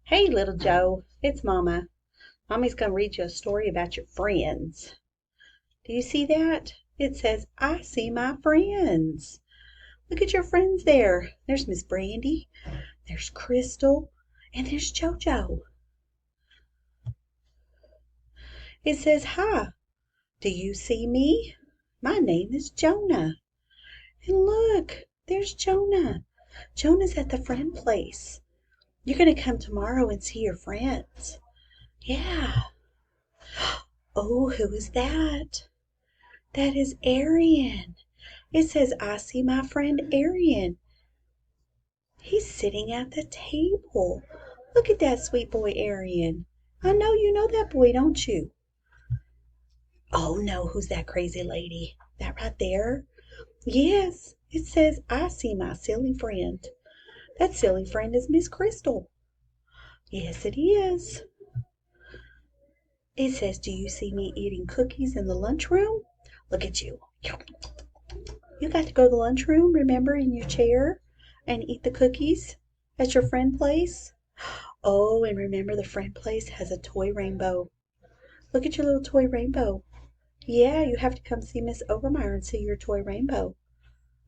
Hey, little Joe, it's Mama. Mommy's going to read you a story about your friends. Do you see that? It says, I see my friends. Look at your friends there. There's Miss Brandy, there's Crystal, and there's JoJo. It says, hi, do you see me? My name is Jonah. And look, there's Jonah. Jonah's at the friend place. You're going to come tomorrow and see your friends. Yeah. Oh, who is that? That is Aryan. It says, I see my friend Aryan. He's sitting at the table. Look at that sweet boy, Aryan. I know you know that boy, don't you? Oh, no, who's that crazy lady? That right there? Yes, it says, I see my silly friend. That silly friend is Miss Crystal. Yes, it is. It says, do you see me eating cookies in the lunchroom? Look at you. You got to go to the lunchroom, remember, in your chair and eat the cookies at your friend place? Oh, and remember the friend place has a toy rainbow. Look at your little toy rainbow. Yeah, you have to come see Miss Obermeyer and see your toy rainbow.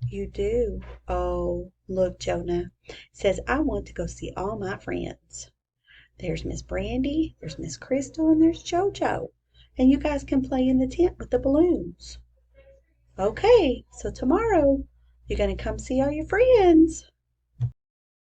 You do. Oh, look, Jonah. It says, I want to go see all my friends. There's Miss Brandy, there's Miss Crystal, and there's JoJo. And you guys can play in the tent with the balloons. Okay, so tomorrow you're going to come see all your friends.